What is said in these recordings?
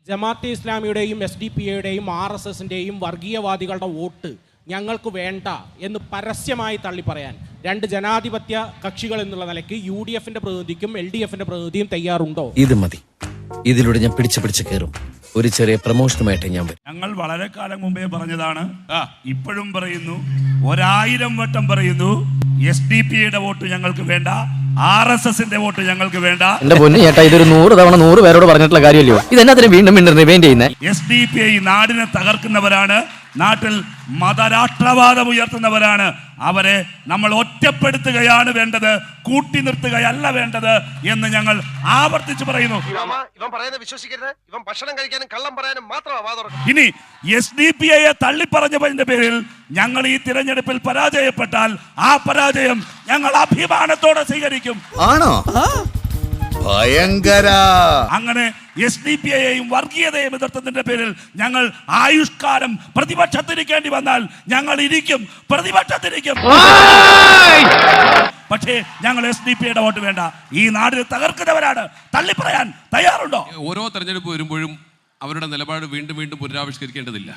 Jamaat-e ഇസ്ലാമിയുടെയും SDP-യുടെയും RSSന്റെയും വർഗീയവാദികളുടെ vote ഞങ്ങൾക്ക് വേണ്ട എന്ന് പരസ്യമായി തള്ളി പറയാൻ രണ്ട് ജനാധിപത്യ കക്ഷികൾ എന്നുള്ള നിലയ്ക്ക് UDFന്റെ പ്രതിനിധിക്കും LDFന്റെ പ്രതിനിധിയും തയ്യാറുണ്ടോ? ഇത് മതി. ഇതിലൂടെ ഞാൻ പിടിച്ച് കയറും. ഒരു ചെറിയ പ്രമോഷനുമായിട്ട് ഞാൻ വരും. ഞങ്ങൾ വളരെ കാലം മുമ്പേ പറഞ്ഞതാണ്, ഇപ്പോഴും പറയുന്നു, 1000 വട്ടം പറയുന്നു, SDP-യുടെ വോട്ട് ഞങ്ങൾക്ക് വേണ്ട, RSSന്റെ വോട്ട് ഞങ്ങൾക്ക് വേണ്ട. എന്റെ പൊന്നു ചേട്ടാ, ഇതൊരു 100 തവണ 100 പേരോട് പറഞ്ഞിട്ടുള്ള കാര്യമല്ലോ. ഇതെന്നാ വീണ്ടും വീണ്ടും റിവൈൻഡ് ചെയ്യുന്നത്? SDP നാടിനെ തകർക്കുന്നവരാണ്, നാട്ടിൽ മതരാഷ്ട്രവാദം ഉയർത്തുന്നവരാണ്. അവരെ നമ്മൾ ഒറ്റപ്പെടുത്തുകയാണ് വേണ്ടത്, കൂട്ടി നിർത്തുകയല്ല വേണ്ടത് എന്ന് ഞങ്ങൾ ആവർത്തിച്ച് പറയുന്നു. ഇനി SDP-യെ തള്ളിപ്പറഞ്ഞതിന്റെ പേരിൽ ഞങ്ങൾ ഈ തിരഞ്ഞെടുപ്പിൽ പരാജയപ്പെട്ടാൽ ആ പരാജയം ഞങ്ങൾ അഭിമാനത്തോടെ സ്വീകരിക്കും. ആണോ? ഭയങ്കര. അങ്ങനെ SDP-യെയും വർഗീയതയും എതിർത്തതിന്റെ പേരിൽ ഞങ്ങൾ ആയുഷ്കാലം പ്രതിപക്ഷത്തിരിക്കേണ്ടി വന്നാൽ ഞങ്ങൾ ഇരിക്കും, പ്രതിപക്ഷത്തിരിക്കും. പക്ഷേ ഞങ്ങൾ SDP-യുടെ വോട്ട് വേണ്ട. ഈ നാടിനെ തകർക്കുന്നവരാണ്. തള്ളിപ്പറയാൻ തയ്യാറുണ്ടോ? ഓരോ തെരഞ്ഞെടുപ്പ് വരുമ്പോഴും അവരുടെ നിലപാട് വീണ്ടും വീണ്ടും പുനരാവിഷ്കരിക്കേണ്ടതില്ല.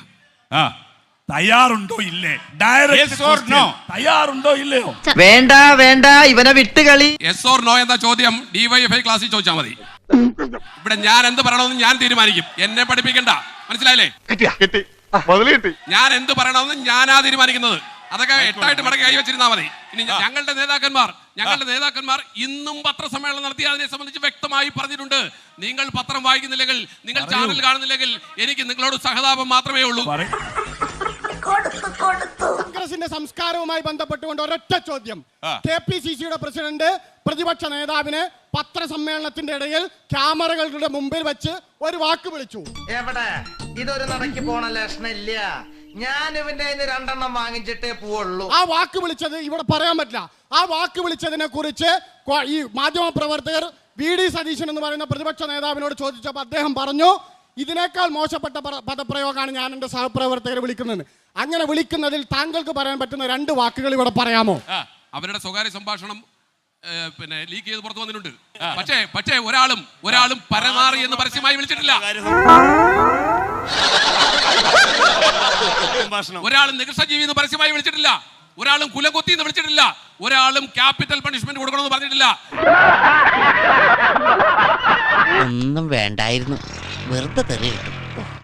തയ്യാറുണ്ടോ ഇല്ലേ? ഡയറക്റ്റ് തയ്യാറുണ്ടോ ഇല്ലയോ? വേണ്ട വേണ്ട, ഇവനെ വിട്ടുകളി. യെസ് ഓർ നോ എന്ന ചോദ്യം DYFI ക്ലാസ്സിൽ ചോദിച്ചാൽ മതി. ഇവിടെ ഞാൻ എന്ത് പറയണമെന്ന് ഞാൻ തീരുമാനിക്കും. എന്നെ പഠിപ്പിക്കണ്ട, മനസ്സിലായില്ലേ? ഞാൻ എന്ത് പറയണമെന്ന് ഞാനാ തീരുമാനിക്കുന്നത്. അതൊക്കെ 8 ആയിട്ട് മടക്കി കൈവച്ചിരുന്നാൽ മതി. ഇനി ഞങ്ങളുടെ നേതാക്കന്മാർ ഇന്നും പത്രസമ്മേളനം നടത്തി അതിനെ സംബന്ധിച്ച് വ്യക്തമായി പറഞ്ഞിട്ടുണ്ട്. നിങ്ങൾ പത്രം വായിക്കുന്നില്ലെങ്കിൽ, നിങ്ങൾ ചാനൽ കാണുന്നില്ലെങ്കിൽ എനിക്ക് നിങ്ങളോട് സഹതാപം മാത്രമേ ഉള്ളൂ. കോൺഗ്രസിന്റെ സംസ്കാരവുമായി ബന്ധപ്പെട്ടുകൊണ്ട് ഒരൊറ്റ ചോദ്യം. KPCCയുടെ പ്രസിഡന്റ് പ്രതിപക്ഷ നേതാവിനെ പത്രസമ്മേളനത്തിന്റെ ഇടയിൽ ക്യാമറകളുടെ മുമ്പിൽ വെച്ച് ഒരു വാക്ക് വിളിച്ചു. എവിടെ? ഇതൊരു നടക്കി പോണ ലക്ഷണില്ല. ഞാൻ ഇവന്റെ 2 വാങ്ങിച്ചിട്ടേ പോവുള്ളൂ. ആ വാക്ക് വിളിച്ചത് ഇവിടെ പറയാൻ പറ്റില്ല. ആ വാക്ക് വിളിച്ചതിനെ കുറിച്ച് ഈ മാധ്യമ പ്രവർത്തകർ VD സതീശൻ എന്ന് പറയുന്ന പ്രതിപക്ഷ നേതാവിനോട് ചോദിച്ചപ്പോൾ അദ്ദേഹം പറഞ്ഞു, ഇതിനേക്കാൾ മോശപ്പെട്ട പദപ്രയോഗമാണ് ഞാൻ എൻ്റെ സഹപ്രവർത്തകരെ വിളിക്കുന്നത്. അങ്ങനെ വിളിക്കുന്നതിൽ താങ്കൾക്ക് പറയാൻ പറ്റുന്ന 2 വാക്കുകൾ ഇവിടെ പറയാമോ? അവരുടെ സ്വകാര്യ സംഭാഷണം ലീക്ക് ചെയ്ത് പുറത്തു വന്നിട്ടുണ്ട്. പക്ഷേ ഒരാളും പരമാറി എന്ന് പരസ്യമായി വിളിച്ചിട്ടില്ല. ഒരാളും നികൃഷ്ടജീവി എന്ന് പരസ്യമായി വിളിച്ചിട്ടില്ല. ഒരാളും കുലകൊത്തി എന്ന് വിളിച്ചിട്ടില്ല. ഒരാളും ക്യാപിറ്റൽ പണിഷ്മെന്റ് കൊടുക്കണമെന്ന് പറഞ്ഞിട്ടില്ല. ഒന്നും വേണ്ടായിരുന്നു, വെറുതെ തെറി കിട്ടും.